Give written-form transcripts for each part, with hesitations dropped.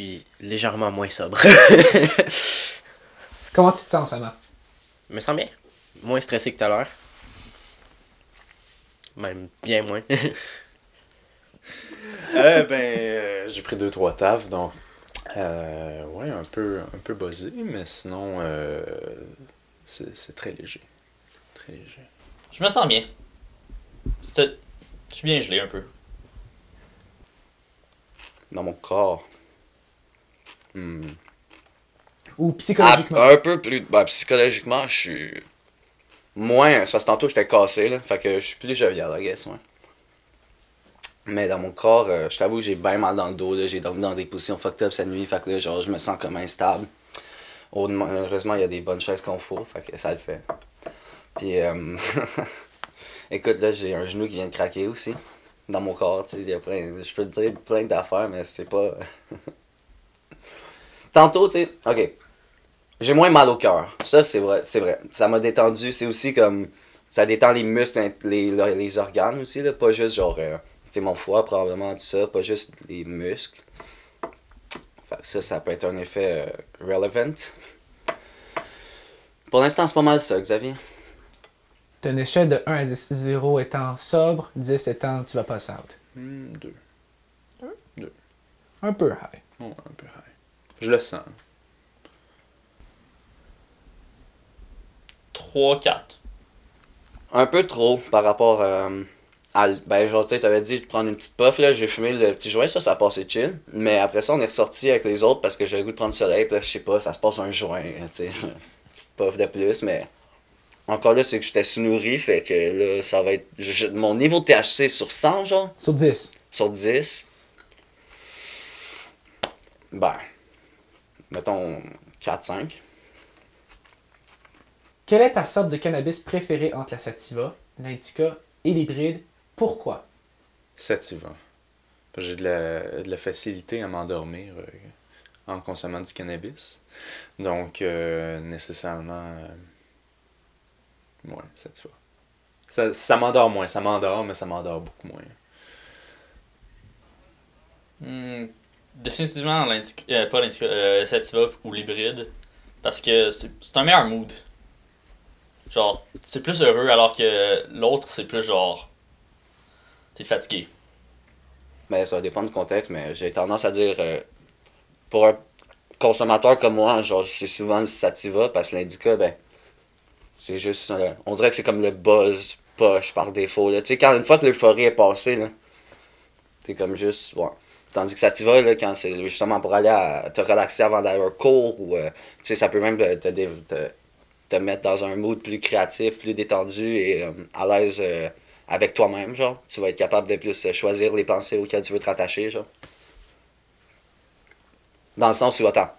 suis légèrement moins sobre. Comment tu te sens, Sama? Je me sens bien. Moins stressé que tout à l'heure. Même bien moins. J'ai pris 2-3 tafs, donc ouais, un peu buzzé, mais sinon c'est très léger. Très léger. Je me sens bien. Je suis bien gelé un peu. Dans mon corps. Ou psychologiquement? Un peu plus. Psychologiquement, je suis moins. Ça, tantôt, j'étais cassé, là. Fait que je suis plus jovial, I guess, ouais. Mais dans mon corps, je t'avoue que j'ai bien mal dans le dos, là. J'ai dormi dans des positions fucked up cette nuit. Fait que là, genre, je me sens comme instable. Heureusement, il y a des bonnes chaises confort. Fait que ça le fait. Puis, écoute, là, j'ai un genou qui vient de craquer aussi. Dans mon corps, tu sais, il y a je peux te dire plein d'affaires, mais c'est pas... Tantôt, tu sais, ok, j'ai moins mal au cœur. Ça, c'est vrai. Ça m'a détendu. C'est aussi comme, ça détend les muscles, les organes aussi, là. Pas juste genre, tu sais, mon foie, probablement, tout ça. Pas juste les muscles. Fait que ça peut être un effet relevant. Pour l'instant, c'est pas mal ça, Xavier. T'as une échelle de 1 à 10, 0 étant sobre, 10 étant tu vas passer out. 2. Un peu high. Oh, un peu high. Je le sens. 3-4. Un peu trop par rapport ben, genre, tu sais, t'avais dit de prendre une petite puff, là. J'ai fumé le petit joint, ça a passé chill. Mais après ça, on est ressorti avec les autres parce que j'avais le goût de prendre le soleil. Puis là, je sais pas, ça se passe un joint, tu sais. Une petite puff de plus, mais. Encore là, c'est que j'étais sous-nourri, fait que là, ça va être. Mon niveau de THC sur 100, genre. Sur 10. Sur 10. Ben. Mettons 4-5. Quelle est ta sorte de cannabis préférée entre la sativa, l'indica et l'hybride? Pourquoi? Sativa. J'ai de la facilité à m'endormir en consommant du cannabis. Donc, nécessairement. Ouais, sativa. Ça m'endort moins. Ça m'endort, mais ça m'endort beaucoup moins. Définitivement pas l'indica, sativa ou l'hybride. Parce que c'est un meilleur mood. Genre, c'est plus heureux alors que l'autre, c'est plus genre. T'es fatigué. Mais ça dépend du contexte, mais j'ai tendance à dire. Pour un consommateur comme moi, genre, c'est souvent le sativa, parce que l'indica, ben. C'est juste. On dirait que c'est comme le buzz poche par défaut, là. Tu sais, quand une fois que l'euphorie est passée, là. T'es comme juste. Ouais. Tandis que sativa, là, quand c'est justement pour aller te relaxer avant d'aller au cours, ou. Tu sais, ça peut même te mettre dans un mood plus créatif, plus détendu et à l'aise avec toi-même, genre. Tu vas être capable de plus choisir les pensées auxquelles tu veux te rattacher, genre. Dans le sens où, attends,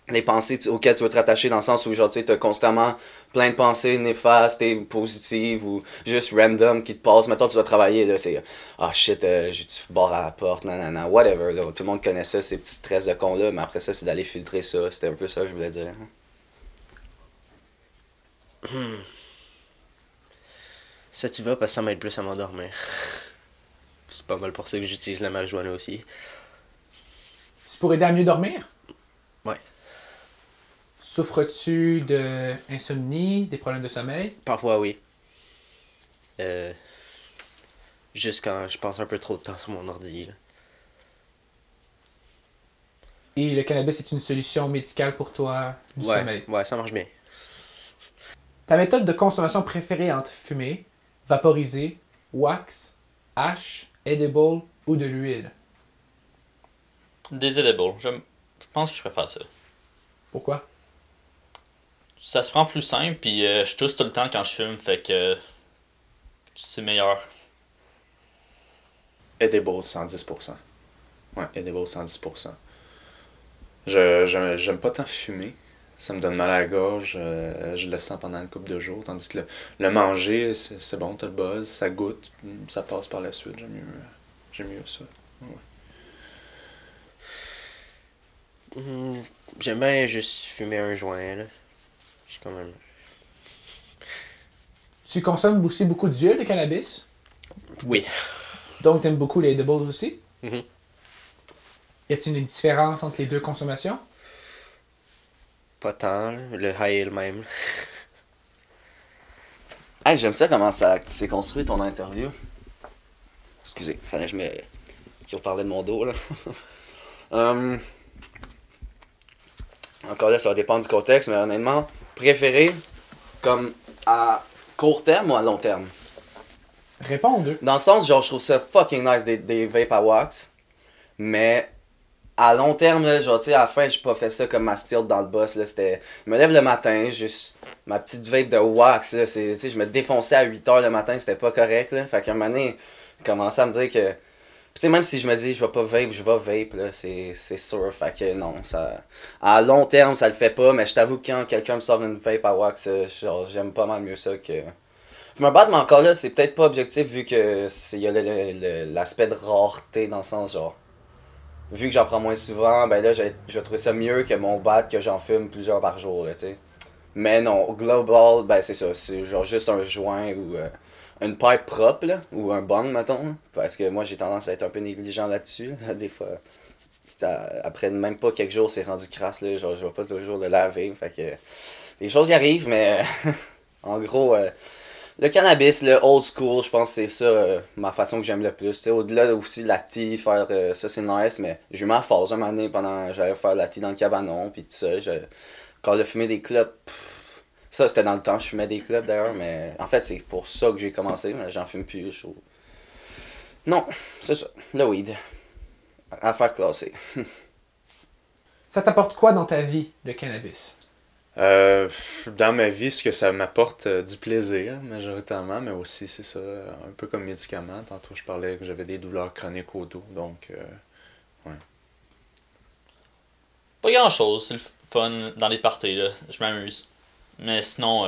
les pensées auxquelles tu veux te rattacher, dans le sens où, genre, tu sais, t'as constamment plein de pensées néfastes et positives ou juste random qui te passent. Mettons, tu vas travailler, là, c'est ah shit, j'ai du bord à la porte, nanana, whatever, là. Tout le monde connaît ça, ces petits stress de con-là, mais après ça, c'est d'aller filtrer ça. C'était un peu ça que je voulais dire. Sativa parce que ça m'aide plus à m'endormir. C'est pas mal pour ça que j'utilise la marijuana aussi. C'est pour aider à mieux dormir? Ouais. Souffres-tu d'insomnie, des problèmes de sommeil? Parfois, oui. Juste quand je passe un peu trop de temps sur mon ordi, là. Et le cannabis est une solution médicale pour toi du sommeil? Ouais, ça marche bien. Ta méthode de consommation préférée entre fumer, vaporiser, wax, hash, edible ou de l'huile? Des edibles. Je pense que je préfère ça. Pourquoi? Ça se prend plus simple, puis je tousse tout le temps quand je fume, fait que c'est meilleur. Edible 110%. Ouais, edible 110%. J'aime pas tant fumer. Ça me donne mal à la gorge. Je le sens pendant une couple de jours. Tandis que le manger, c'est bon, t'as le buzz, ça goûte, ça passe par la suite. J'aime mieux ça. Ouais. J'aime bien juste fumer un joint, là. Je suis quand même... Tu consommes aussi beaucoup d'huile de cannabis? Oui. Donc t'aimes beaucoup les edibles aussi? Mm-hmm. Y a-t-il une différence entre les deux consommations? Pas tant, là. Le high est le même. Hey, j'aime ça comment ça s'est construit ton interview. Excusez, fallait que je me... qui reparlait de mon dos, là. Encore là, ça va dépendre du contexte, mais honnêtement, préféré comme à court terme ou à long terme? Réponds aux deux. Dans le sens, genre, je trouve ça fucking nice des vapes à wax, mais à long terme, là, genre, tu sais, à la fin, j'ai pas fait ça comme ma stilt dans le boss, là, c'était... Je me lève le matin, juste ma petite vape de wax, là, tu sais, je me défonçais à 8h le matin, c'était pas correct, là, fait qu'à un moment donné, je commençais à me dire que... Tu sais, même si je me dis, je vais pas vape, je vais vape, là, c'est sûr, fait que non, ça... À long terme, ça le fait pas, mais je t'avoue que quand quelqu'un me sort une vape à wax, genre, j'aime pas mal mieux ça que... Je me batte, mais encore là, c'est peut-être pas objectif vu que il y a l'aspect de rareté dans le sens, genre... Vu que j'en prends moins souvent, ben là, je trouve ça mieux que mon bat que j'en fume plusieurs par jour, là, tu sais. Mais non, au global, ben c'est ça, c'est genre juste un joint ou une pipe propre, là, ou un bong, mettons. Parce que moi, j'ai tendance à être un peu négligent là-dessus, là, des fois. Après même pas quelques jours, c'est rendu crasse, là, genre je vais pas toujours le laver, fait que... Les choses y arrivent, mais en gros... Le cannabis, le old school, je pense que c'est ça ma façon que j'aime le plus. T'sais, au-delà aussi de la tea, faire ça c'est nice, mais j'ai eu ma phase un moment donné pendant j'allais faire la tea dans le cabanon, puis tout ça. Quand j'ai fumé des clubs, ça c'était dans le temps, je fumais des clubs d'ailleurs, mais en fait c'est pour ça que j'ai commencé, mais j'en fume plus. Non, c'est ça, le weed. Affaire classée. Ça t'apporte quoi dans ta vie, le cannabis? Dans ma vie, ce que ça m'apporte du plaisir, majoritairement, mais aussi, c'est ça, un peu comme médicament. Tantôt, je parlais que j'avais des douleurs chroniques au dos, donc, ouais. Pas grand chose, c'est le fun dans les parties, là. Je m'amuse. Mais sinon,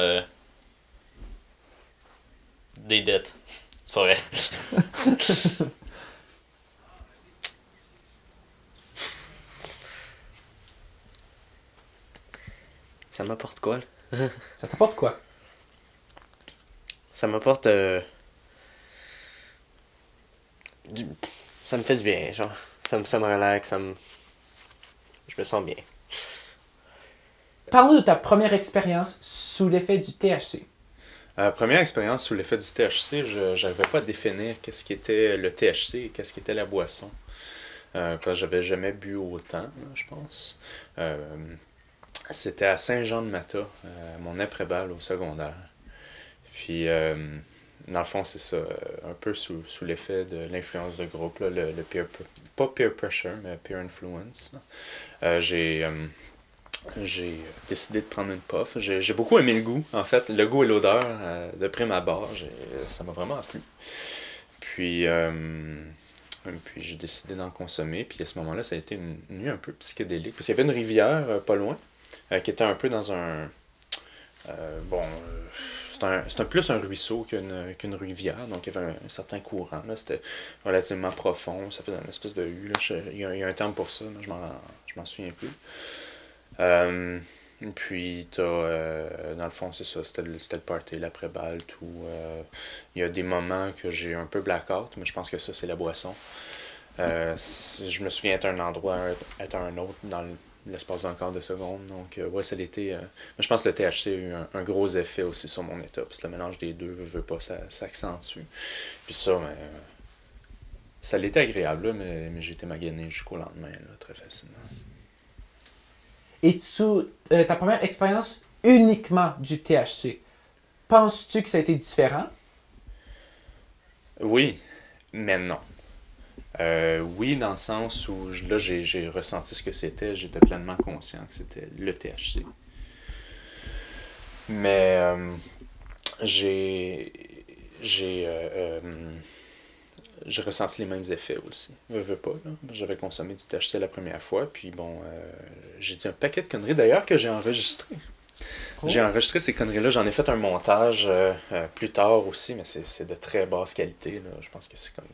des dettes. C'est pas vrai. Ça m'apporte quoi, là? Ça t'apporte quoi? Ça m'apporte... Ça me fait du bien, genre. Ça me relaxe, je me sens bien. Parle-nous de ta première expérience sous l'effet du THC. Première expérience sous l'effet du THC, je n'arrivais pas à définir qu'est-ce qui était le THC et qu'est-ce qui était la boisson. Parce que j'avais jamais bu autant, là, je pense. C'était à Saint-Jean-de-Mata, mon après-balle au secondaire. Puis, dans le fond, c'est ça, un peu sous l'effet de l'influence de groupe, là, le pas peer pressure, mais peer influence. J'ai décidé de prendre une puff. J'ai beaucoup aimé le goût, en fait, le goût et l'odeur de prime abord. Ça m'a vraiment plu. Puis j'ai décidé d'en consommer. Puis à ce moment-là, ça a été une nuit un peu psychédélique. Parce qu'il y avait une rivière pas loin, qui était un peu dans un... c'est plus un ruisseau qu'une rivière, donc il y avait un certain courant. Là, c'était relativement profond, ça faisait une espèce de U. Là, il y a un terme pour ça, mais je m'en souviens plus. Puis dans le fond, c'est ça, c'était le party, l'après-balle, tout. Il y a des moments que j'ai un peu blackout, mais je pense que ça, c'est la boisson. Je me souviens être à un endroit, être à un autre dans l'espace d'un quart de seconde. Donc, ouais, ça l'était. Mais je pense que le THC a eu un gros effet aussi sur mon état. Parce que le mélange des deux, veut pas, ça accentue. Puis ça, ça l'était agréable, là, mais j'ai été magané jusqu'au lendemain, là, très facilement. Et sous ta première expérience uniquement du THC, penses-tu que ça a été différent? Oui, mais non. Oui, dans le sens où là, j'ai ressenti ce que c'était, j'étais pleinement conscient que c'était le THC. Mais j'ai ressenti les mêmes effets aussi. Veux pas, là. J'avais consommé du THC la première fois, puis bon, j'ai dit un paquet de conneries d'ailleurs que j'ai enregistré. Oh. J'ai enregistré ces conneries-là, j'en ai fait un montage plus tard aussi, mais c'est de très basse qualité, là. Je pense que c'est comme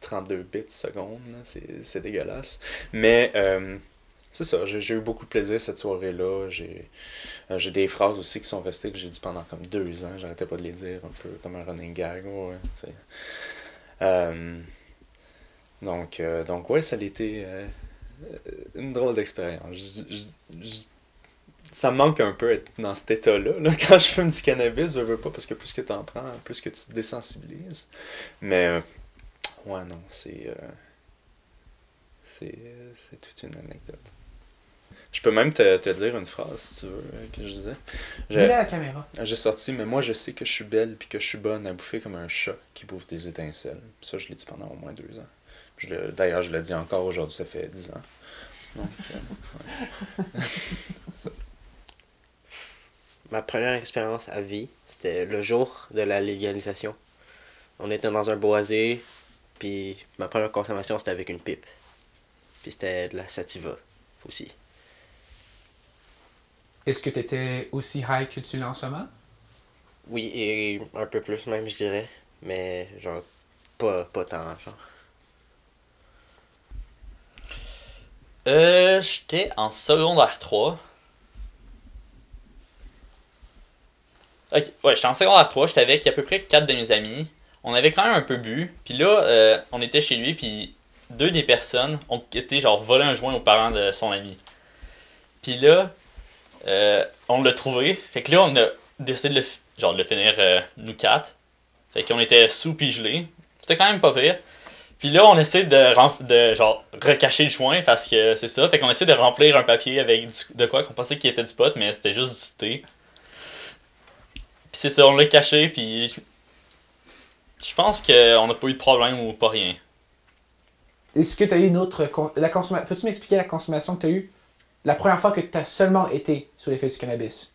32 bits seconde, c'est dégueulasse. Mais c'est ça, j'ai eu beaucoup de plaisir cette soirée-là. J'ai des phrases aussi qui sont restées que j'ai dit pendant comme 2 ans, j'arrêtais pas de les dire, un peu comme un running gag. Ouais, donc ouais, ça l'était Une drôle d'expérience. Ça me manque un peu être dans cet état-là. Là, quand je fume du cannabis, je veux pas, parce que plus que t'en prends, plus que tu te désensibilises. Mais, ouais, non, c'est toute une anecdote. Je peux même te dire une phrase, si tu veux, que je disais. Dis-le à la caméra. J'ai sorti, mais moi, je sais que je suis belle puis que je suis bonne à bouffer comme un chat qui bouffe des étincelles. Ça, je l'ai dit pendant au moins 2 ans. D'ailleurs, je le dis encore aujourd'hui, ça fait 10 ans. Donc, ouais. C'est ça. Ma première expérience à vie, c'était le jour de la légalisation. On était dans un boisé, puis ma première consommation, c'était avec une pipe. Puis c'était de la sativa aussi. Est-ce que tu étais aussi high que tu l'es en ce moment? Oui, et un peu plus même, je dirais. Mais genre, pas tant, genre. J'étais en secondaire 3. Ok, ouais, j'étais en secondaire 3, j'étais avec à peu près 4 de mes amis. On avait quand même un peu bu. Puis là, on était chez lui, puis 2 des personnes ont été genre voler un joint aux parents de son ami. Puis là, on l'a trouvé. Fait que là, on a décidé de le finir nous 4. Fait qu'on était sous pis gelés. C'était quand même pas pire. Puis là, on essaie de genre recacher le joint parce que c'est ça. Fait qu'on essaie de remplir un papier avec de quoi qu'on pensait qu'il était du pot, mais c'était juste du thé. Puis c'est ça, on l'a caché, puis je pense qu'on n'a pas eu de problème ou pas rien. Est-ce que tu as eu une autre... Peux-tu m'expliquer la consommation que tu as eue la première fois que tu as seulement été sous l'effet du cannabis?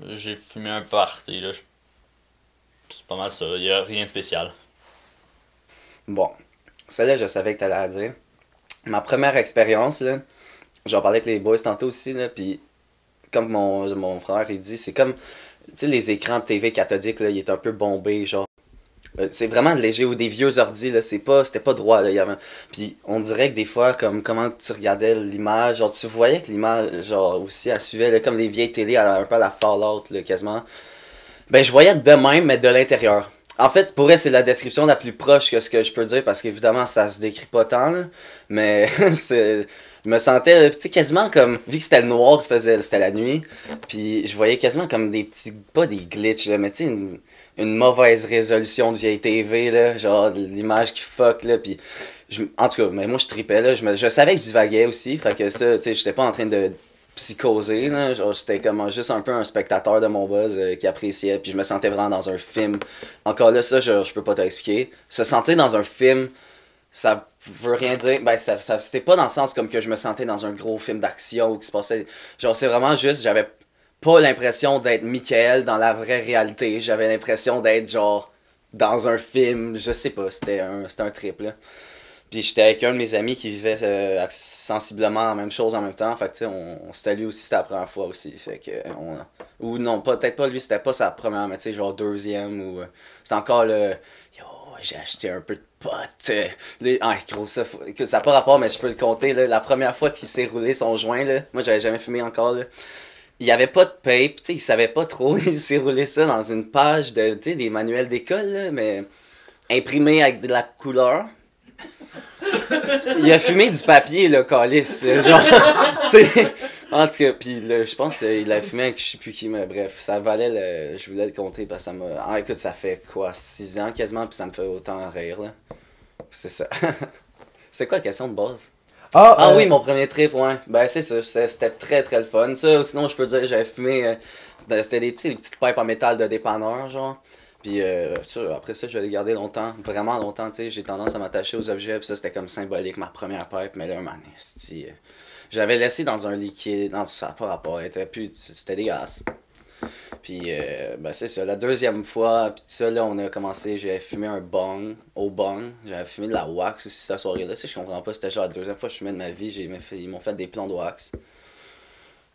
J'ai fumé un party, là. C'est pas mal ça, y a rien de spécial. Bon, celle-là, je savais que t'allais la dire. Ma première expérience, là, j'en parlais avec les boys tantôt aussi, là, puis comme mon frère, il dit, c'est comme, tu sais, les écrans de TV cathodiques, là, il est un peu bombé, genre. C'est vraiment léger, ou des vieux ordi, là, c'était pas droit, là, puis on dirait que des fois, comme comment tu regardais l'image, genre, tu voyais que l'image, genre, aussi, elle suivait, là, comme les vieilles télé, un peu à la Fallout, là, quasiment. Ben, je voyais de même, mais de l'intérieur. En fait, pour elle, c'est la description la plus proche que ce que je peux dire, parce qu'évidemment, ça se décrit pas tant, là, mais je me sentais, tu sais, quasiment comme, vu que c'était le noir, c'était la nuit, puis je voyais quasiment comme des petits, pas des glitches, là, mais tu sais, une mauvaise résolution de vieille TV, là, genre l'image qui fuck, là, puis en tout cas, mais moi je tripais, là, je savais que je divaguais aussi, fait que ça, tu sais, j'étais pas en train de psychoser, là, genre j'étais comme juste un peu un spectateur de mon buzz qui appréciait, puis je me sentais vraiment dans un film. Encore là, ça, je peux pas te l'expliquer. Se sentir dans un film, ça veut rien dire, ben c'était pas dans le sens comme que je me sentais dans un gros film d'action ou qui se passait, genre c'est vraiment juste, j'avais pas l'impression d'être Michael dans la vraie réalité. J'avais l'impression d'être genre dans un film. Je sais pas, c'était un trip là. Puis j'étais avec un de mes amis qui vivait sensiblement la même chose en même temps. Fait que tu sais, on s'était lui aussi, c'était la première fois aussi. Fait que ou non, peut-être pas lui, c'était pas sa première, mais tu sais, genre deuxième ou. C'était encore le. Yo, j'ai acheté un peu de pot. Gros, ça n'a pas rapport, mais je peux le compter. Là, la première fois qu'il s'est roulé son joint, là, moi j'avais jamais fumé encore. Là. Il y avait pas de pape, tu sais, il savait pas trop, il s'est roulé ça dans une page de, tu sais, des manuels d'école, là, mais imprimé avec de la couleur. Il a fumé du papier, là, calice, genre, c'est... En tout cas, pis là, je pense qu'il a fumé avec je sais plus qui, mais bref, ça valait je voulais le compter parce que ça m'a... Ah, écoute, ça fait quoi, 6 ans quasiment, puis ça me fait autant rire, là. C'est ça. C'est quoi la question de base? Ah oui, mon premier trip, ouais. Ben c'est ça, c'était très très le fun. Ça, sinon je peux dire, j'avais fumé, c'était des petites pipes en métal de dépanneur, genre. Puis après ça, je l'ai gardé longtemps, vraiment longtemps, tu sais. J'ai tendance à m'attacher aux objets, puis ça c'était comme symbolique, ma première pipe. Mais là, man, j'avais laissé dans un liquide, non, ça n'a pas rapport, c'était dégueulasse. Puis, ben c'est ça, la deuxième fois, puis ça, là, on a commencé, j'avais fumé un bong, au bong, j'avais fumé de la wax aussi cette soirée-là, je comprends pas, c'était genre la deuxième fois que je fumais de ma vie, ils m'ont fait des plombs de wax.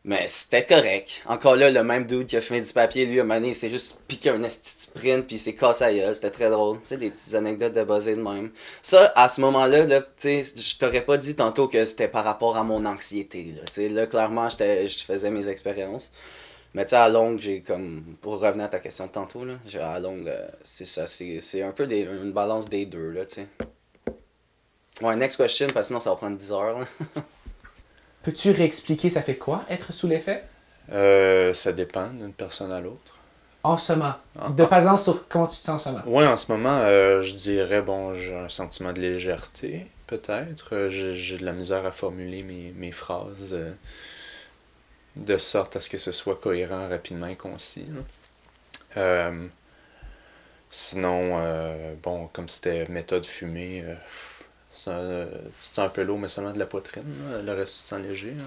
Mais c'était correct. Encore là, le même dude qui a fumé du papier, lui, à un moment donné, il s'est juste piqué un esti sprint, puis il s'est cassé à gueule, c'était très drôle, tu sais, des petites anecdotes de buzzer de même. Ça, à ce moment-là, là, tu sais, je t'aurais pas dit tantôt que c'était par rapport à mon anxiété, là, tu sais, là, clairement, je faisais mes expériences. Mais tu sais, à longue, j'ai comme. Pour revenir à ta question de tantôt, là, à longue, c'est ça. C'est un peu une balance des deux, là, tu sais. Ouais, next question, parce que sinon ça va prendre 10 heures, là. Peux-tu réexpliquer ça fait quoi, être sous l'effet? Ça dépend d'une personne à l'autre. En ce moment. Ah, De passant sur comment tu te sens en ce moment. Ouais, en ce moment, je dirais, bon, j'ai un sentiment de légèreté, peut-être. J'ai de la misère à formuler mes phrases de sorte à ce que ce soit cohérent, rapidement et concis, là. Sinon, bon, comme c'était méthode fumée, tu te sens un peu lourd, mais seulement de la poitrine, là. Le reste, tu te sens léger, là.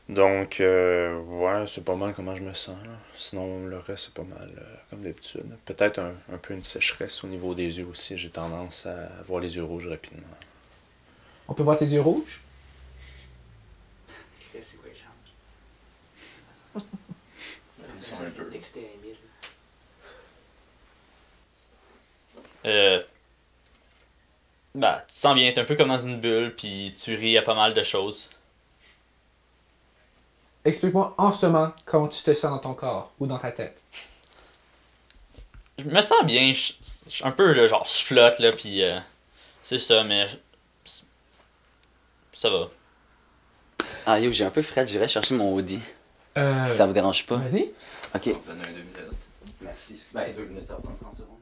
Donc, ouais, c'est pas mal comment je me sens, là. Sinon, le reste, c'est pas mal comme d'habitude. Peut-être un peu une sécheresse au niveau des yeux aussi. J'ai tendance à avoir les yeux rouges rapidement. On peut voir tes yeux rouges? C'est quoi les chances? Un peu. Texter Emile. Bah, tu te sens bien, t'es un peu comme dans une bulle, puis tu ris à pas mal de choses. Explique-moi en ce moment comment tu te sens dans ton corps ou dans ta tête. Je me sens bien, je suis un peu genre, je flotte là, puis c'est ça, mais ça va. Ah yo, j'ai un peu frais, j'irai chercher mon Audi. Si ça vous dérange pas. Vas-y. Ok. On donne un 2 minutes. Merci. Ben, 2 minutes, ça va prendre 30 secondes.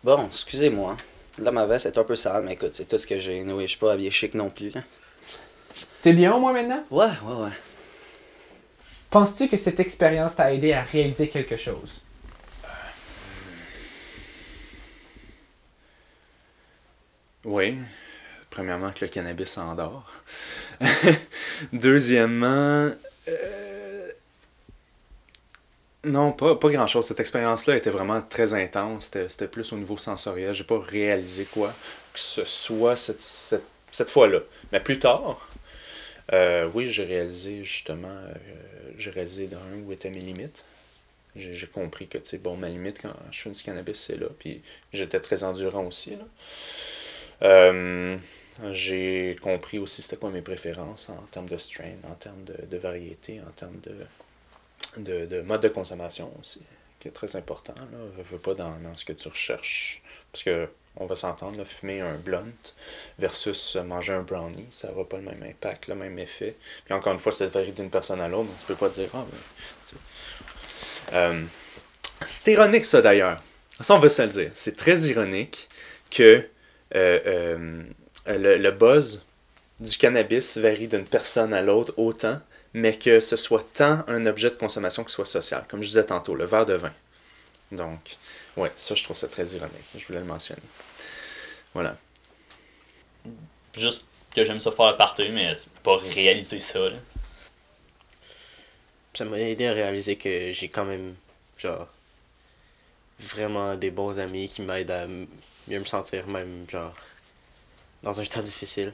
Bon, excusez-moi. Là, ma veste est un peu sale, mais écoute, c'est tout ce que j'ai. Oui, je suis pas habillé chic non plus, là. T'es bien au moins maintenant? Ouais. Penses-tu que cette expérience t'a aidé à réaliser quelque chose? Oui. Premièrement, que le cannabis endort. Deuxièmement, non, pas grand-chose. Cette expérience-là était vraiment très intense. C'était plus au niveau sensoriel. J'ai pas réalisé quoi que ce soit cette fois-là. Mais plus tard, oui, j'ai réalisé justement, j'ai réalisé dans un où étaient mes limites. J'ai compris que, tu sais, bon, ma limite quand je fume du cannabis, c'est là. Puis j'étais très endurant aussi, là. J'ai compris aussi c'était quoi mes préférences en termes de strain, en termes de variété, en termes de mode de consommation aussi, qui est très important, là. Veux pas dans ce que tu recherches. Parce que, on va s'entendre, là, fumer un blunt versus manger un brownie, ça n'aura pas le même impact, le même effet. Puis encore une fois, ça varie d'une personne à l'autre, donc tu peux pas dire, ah, mais... c'est ironique, ça, d'ailleurs. Ça, on va se le dire. C'est très ironique que le buzz du cannabis varie d'une personne à l'autre autant, mais que ce soit tant un objet de consommation que ce soit social. Comme je disais tantôt, le verre de vin. Donc, ouais, ça, je trouve ça très ironique. Je voulais le mentionner. Voilà. Juste que j'aime ça faire le party, mais je peux pas réaliser ça, là. Ça m'a aidé à réaliser que j'ai quand même, genre, vraiment des bons amis qui m'aident à mieux me sentir, même, genre, dans un temps difficile.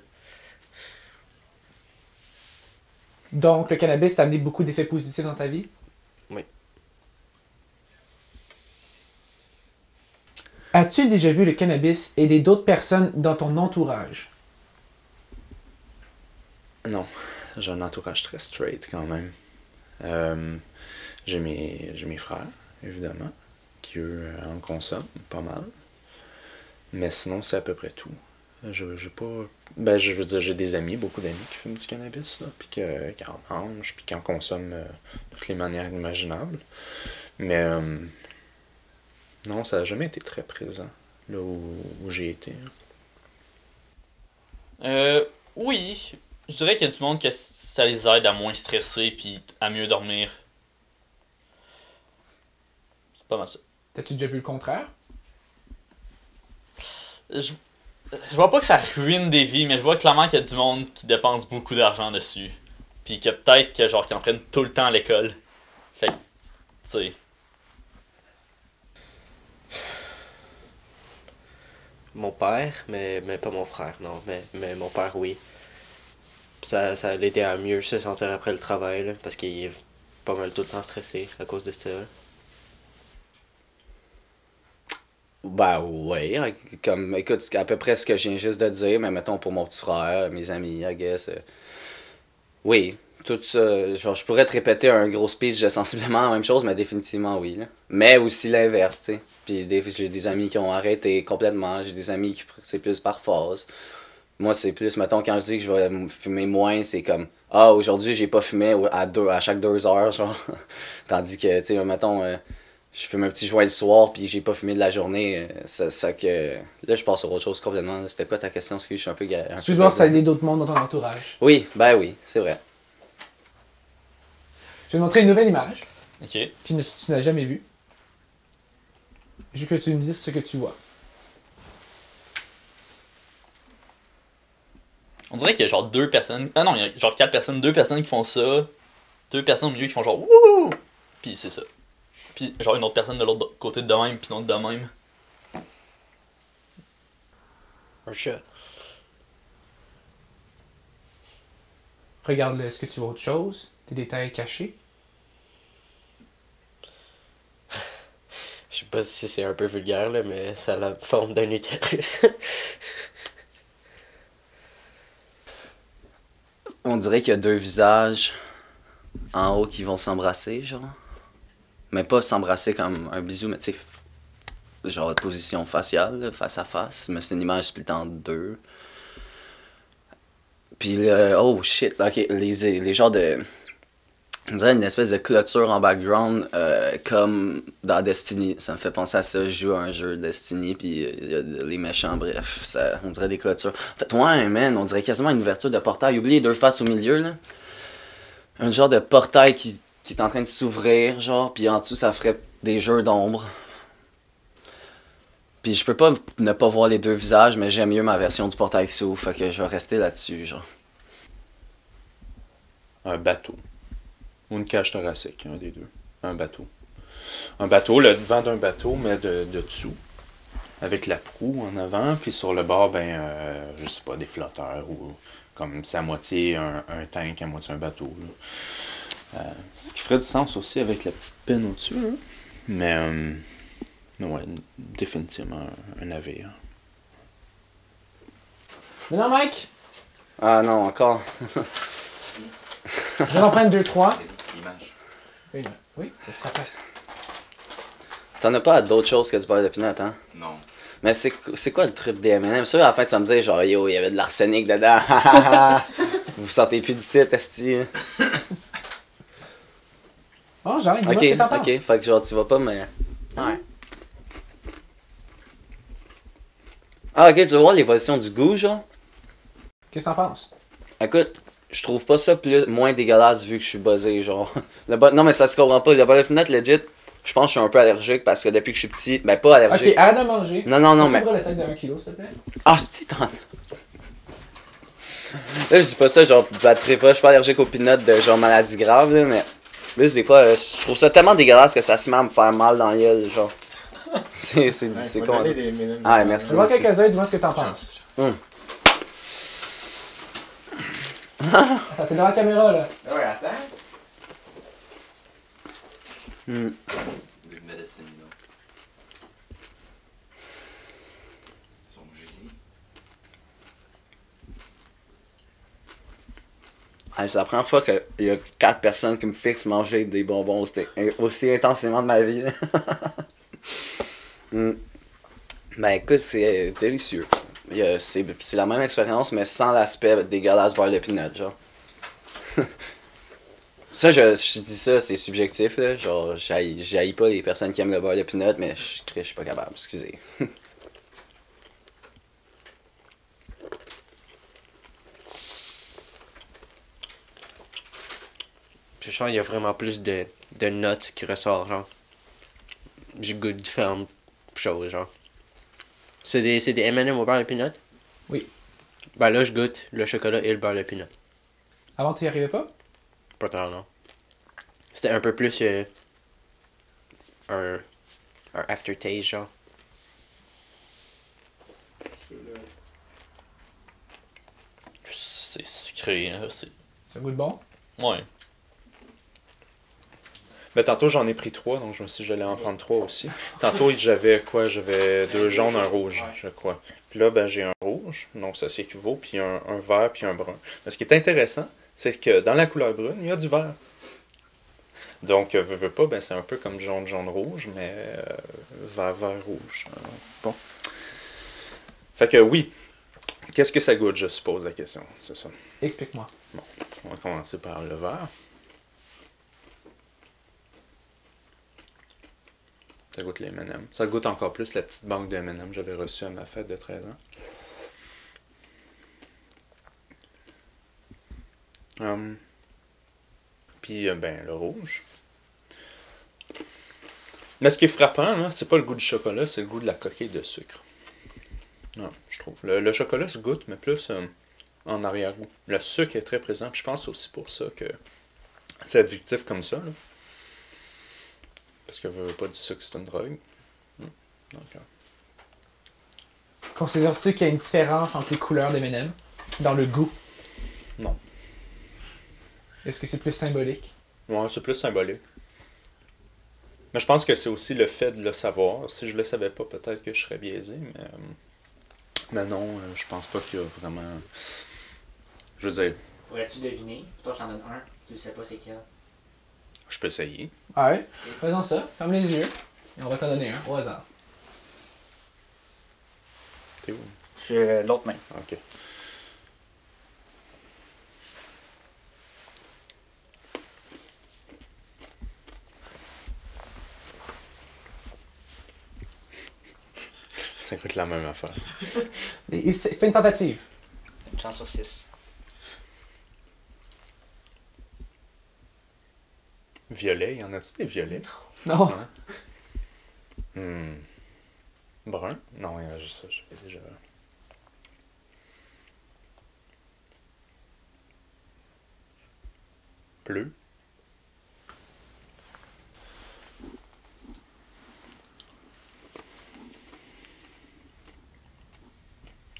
Donc, le cannabis t'a amené beaucoup d'effets positifs dans ta vie? Oui. As-tu déjà vu le cannabis aider d'autres personnes dans ton entourage? Non, j'ai un entourage très straight quand même. J'ai mes frères, évidemment, qui eux en consomment pas mal. Mais sinon, c'est à peu près tout. J'ai pas. Ben, je veux dire, j'ai des amis, beaucoup d'amis qui fument du cannabis, là, puis qui en mangent, puis qui en consomment de toutes les manières imaginables. Mais non, ça n'a jamais été très présent, là où j'ai été. Oui, je dirais qu'il y a du monde que ça les aide à moins stresser puis à mieux dormir. C'est pas mal ça. T'as-tu déjà vu le contraire? Je vois pas que ça ruine des vies, mais je vois clairement qu'il y a du monde qui dépense beaucoup d'argent dessus. Puis que peut-être que genre qu'ils en prennent tout le temps à l'école. Fait que, tu sais. Mon père, mais pas mon frère, non. Mais mon père, oui. Ça l'a aidé à mieux se sentir après le travail, là, parce qu'il est pas mal tout le temps stressé à cause de ça. Ben ouais, comme, écoute, c'est à peu près ce que je viens juste de dire, mais mettons pour mon petit frère, mes amis, I guess. Oui, tout ça, genre, je pourrais te répéter un gros speech de sensiblement la même chose, mais définitivement oui, là. Mais aussi l'inverse, tu sais. Puis j'ai des amis qui ont arrêté complètement, j'ai des amis qui c'est plus par phase. Moi, c'est plus, mettons, quand je dis que je vais fumer moins, c'est comme, ah, aujourd'hui, j'ai pas fumé à chaque 2 heures, genre. Tandis que, tu sais, mettons, je fume un petit joint le soir, puis j'ai pas fumé de la journée. Ça fait que, là, je passe sur autre chose complètement. Là. C'était quoi ta question? Parce que je suis un peu... Tu dois saluer d'autres mondes dans ton entourage. Oui, ben oui, c'est vrai. Je vais te montrer une nouvelle image Ok. que tu n'as jamais vue. Je veux que tu me dises ce que tu vois. On dirait qu'il y a genre 2 personnes. Ah non, il y a genre 4 personnes, 2 personnes qui font ça. 2 personnes au milieu qui font genre wouhou! Puis c'est ça. Puis genre une autre personne de l'autre côté de même, puis une autre de même. Un chat. Regarde est-ce que tu vois autre chose? Des détails cachés? Je sais pas si c'est un peu vulgaire, là, mais ça a la forme d'un utérus. On dirait qu'il y a 2 visages en haut qui vont s'embrasser, genre. Mais pas s'embrasser comme un bisou, mais tu sais, genre position faciale, là, face à face. Mais c'est une image split en 2. Puis oh shit, ok, les genres de... On dirait une espèce de clôture en background, comme dans Destiny. Ça me fait penser à ça, je joue à un jeu Destiny, puis il y a les méchants, bref, ça, on dirait des clôtures. En fait, ouais, man, on dirait quasiment une ouverture de portail. Oublie les 2 faces au milieu, là. Un genre de portail qui est en train de s'ouvrir, genre, puis en dessous, ça ferait des jeux d'ombre. Puis je peux pas ne pas voir les 2 visages, mais j'aime mieux ma version du portail qui s'ouvre, fait que je vais rester là-dessus, genre. Un bateau. Ou une cage thoracique, un des deux. Un bateau. Un bateau, le devant d'un bateau, mais de dessous. Avec la proue en avant, puis sur le bord, ben, je sais pas, des flotteurs, ou comme c'est à moitié un tank, à moitié un bateau. Là. Ce qui ferait du sens aussi avec la petite pine au-dessus. Hein. Mais, ouais, définitivement un navire. Mais non, Mike! Ah non, encore. Je vais en prendre 2-3. L'image. Oui, ça fait. T'en as pas à d'autres choses que du beurre de pinot, hein? Non. Mais c'est quoi le trip des M&M? Sûr, à la fin, tu vas me dire, genre, yo, il y avait de l'arsenic dedans. Vous sortez plus du site, esti. Oh, genre, dis-moi Ok, ce que t'en penses. ok. Fait que genre, tu vas pas, mais... Ouais. Ah, ok, tu vas voir l'évolution du goût, genre? Qu'est-ce que t'en penses? Écoute, je trouve pas ça moins dégueulasse vu que je suis buzzé, genre. Non, mais ça se comprend pas. Le beurre de pinot, legit, je pense que je suis un peu allergique parce que depuis que je suis petit... Ben, pas allergique. Ok, arrête de manger. Non, Tu mais... ouvres le sac de 1 kg, s'il te plaît? Ah, c'est t'en... Là, je dis pas ça, genre, battrai pas, je suis pas allergique aux peanuts de genre maladie grave, là, mais. Plus des fois, je trouve ça tellement dégueulasse que ça se met à me faire mal dans la gueule, genre. C'est con. Ah, merci. Je vois merci. quelques-uns, dis-moi ce que t'en penses. Attends, t'es devant la caméra, là. Ouais, attends. Hmm. Le medicine, là. Son génie. Ah, c'est la première fois qu'il y a 4 personnes qui me fixent manger des bonbons aussi intensément de ma vie. Là. Hmm. Ben écoute, c'est délicieux. C'est la même expérience, mais sans l'aspect dégueulasse beurre de pinot, genre. Ça, je dis ça, c'est subjectif, là. Genre, j'haïs pas les personnes qui aiment le beurre de pinot, mais je suis pas capable, excusez. Je sens qu'il y a vraiment plus de notes qui ressortent, genre. Du goût de différentes choses, genre. C'est des M&M au beurre de pinot? Oui. Ben là, je goûte le chocolat et le beurre de pinot. Avant, tu y arrivais pas? Pas tant, non. C'était un peu plus un aftertaste, genre. C'est sucré, hein, c'est. Ça goûte bon? Ouais. Mais tantôt, j'en ai pris 3, donc je me suis dit, j'allais en prendre 3 aussi. Tantôt, j'avais quoi? J'avais 2 jaunes, un rouge, je crois. Puis là, ben, j'ai un rouge, donc ça s'équivaut, puis un vert, puis un brun. Mais ce qui est intéressant, c'est que dans la couleur brune, il y a du vert. Donc, veux pas, ben, c'est un peu comme jaune, jaune, rouge, mais vert, vert, rouge. Bon. Fait que oui. Qu'est-ce que ça goûte, je suppose, la question. C'est ça. Explique-moi. Bon, on va commencer par le vert. Ça goûte les M&M. Ça goûte encore plus la petite banque de M&M que j'avais reçue à ma fête de 13 ans. Puis, ben, le rouge. Mais ce qui est frappant, là, c'est pas le goût du chocolat, c'est le goût de la coquille de sucre. Non, je trouve. Le chocolat se goûte, mais plus en arrière-goût. Le sucre est très présent, puis je pense aussi pour ça que c'est addictif comme ça, là. Parce que pas du sucre, c'est une drogue. Donc, Considères-tu qu'il y a une différence entre les couleurs des M&M dans le goût? non. Est-ce que c'est plus symbolique? Ouais, c'est plus symbolique. Mais je pense que c'est aussi le fait de le savoir. Si je le savais pas, peut-être que je serais biaisé, mais non, je pense pas qu'il y a vraiment... Je veux dire, Pourrais-tu deviner? Toi, je t'en donne un. Tu sais pas c'est quel. je peux essayer. Ah ouais? Faisons ça. Ferme les yeux. Et on va t'en donner un au hasard. T'es où? Je suis l'autre main. Ok. Ça coûte la même affaire. Fais une tentative. Une chance sur 6. Violet, y en a-tu des violets? Non. Brun? Non, il y a juste ça, j'avais déjà... Bleu?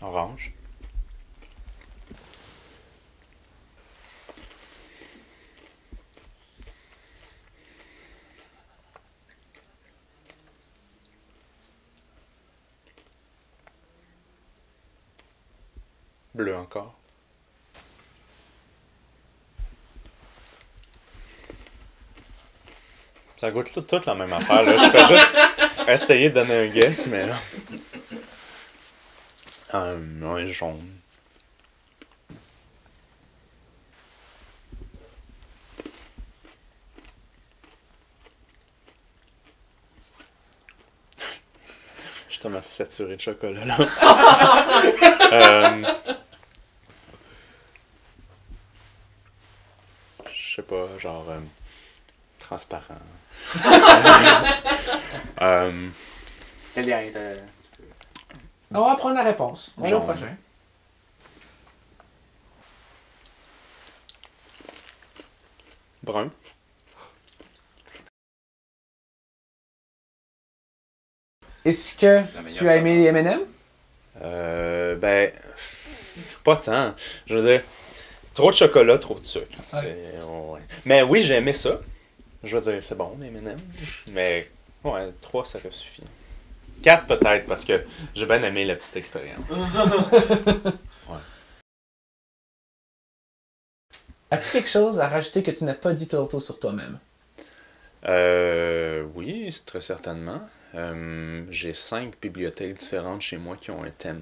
Orange? Bleu encore. Ça goûte toute la même affaire, là. Je fais juste essayer de donner un guess, mais là... Un jaune. Je suis tellement saturé de chocolat, là. Je sais pas, genre... transparent. Quel lien On va prendre la réponse. On va au Jaune. prochain. Brun. Est-ce que La meilleure tu as aimé les M&M? Ben, pas tant. Je veux dire, trop de chocolat, trop de sucre. Ouais. Mais oui, j'ai aimé ça. Je veux dire, c'est bon, les M&M. Mais, ouais, 3, ça aurait suffi. 4 peut-être, parce que j'ai bien aimé la petite expérience. As-tu quelque chose à rajouter que tu n'as pas dit tantôt sur toi-même? Oui, c'est très certainement. J'ai 5 bibliothèques différentes chez moi qui ont un thème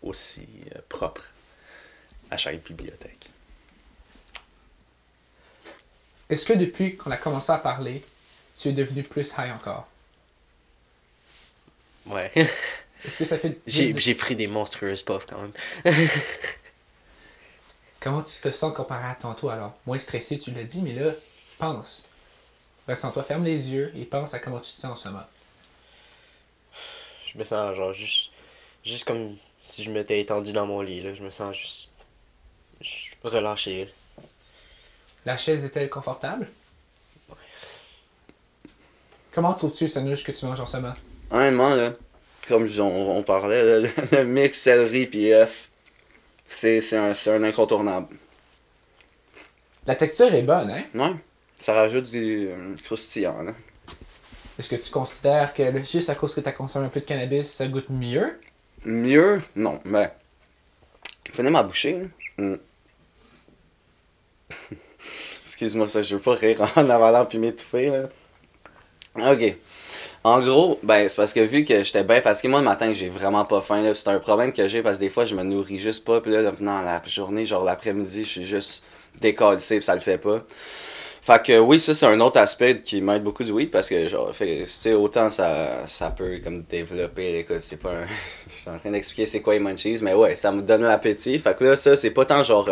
aussi propre à chaque bibliothèque. Est-ce que depuis qu'on a commencé à parler, tu es devenu plus high encore? Ouais. Est-ce que ça fait... J'ai pris des monstrueuses puffs quand même. Comment tu te sens comparé à tantôt alors? Moins stressé, tu l'as dit, mais là, pense. Ressens-toi, ferme les yeux et pense à comment tu te sens en ce moment. Je me sens genre juste comme si je m'étais étendu dans mon lit, là. Je me sens juste relâché. La chaise est-elle confortable? Comment trouves-tu le sandwich que tu manges en ce moment? Honnêtement, là, comme on parlait, là, le mix céleri puis œuf, c'est un incontournable. La texture est bonne, hein? Ouais. Ça rajoute du croustillant, là. Est-ce que tu considères que juste à cause que tu as consommé un peu de cannabis, ça goûte mieux? Mieux? Non, mais... Prenez ma bouchée, là. Excuse-moi, ça, je veux pas rire en avalant puis m'étouffer, là. Ok. En gros, ben, c'est parce que vu que j'étais bien fatigué, moi, le matin, j'ai vraiment pas faim, là. C'est un problème que j'ai parce que des fois, je me nourris juste pas. Puis là, dans la journée, genre l'après-midi, je suis juste décalcé puis ça le fait pas. Fait que oui, ça, c'est un autre aspect qui m'aide beaucoup du weed parce que, genre, tu sais, autant ça peut comme développer, écoute, c'est pas un... Je suis en train d'expliquer c'est quoi les munchies, mais ouais, ça me donne l'appétit. Fait que là, ça, c'est pas tant genre,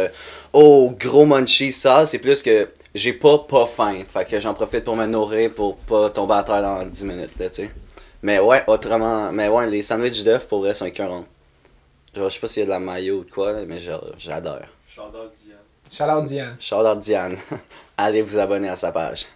oh, gros munchies, ça, c'est plus que j'ai pas faim. Fait que j'en profite pour me nourrir pour pas tomber à terre dans 10 minutes, là, tu sais. Mais ouais, autrement, mais ouais, les sandwichs d'œufs, pour vrai, sont écœurants. Genre, je sais pas s'il y a de la mayo ou de quoi, là, mais genre, j'adore. Shout-out Diane. Shout out Diane. Shout out Diane. Allez vous abonner à sa page.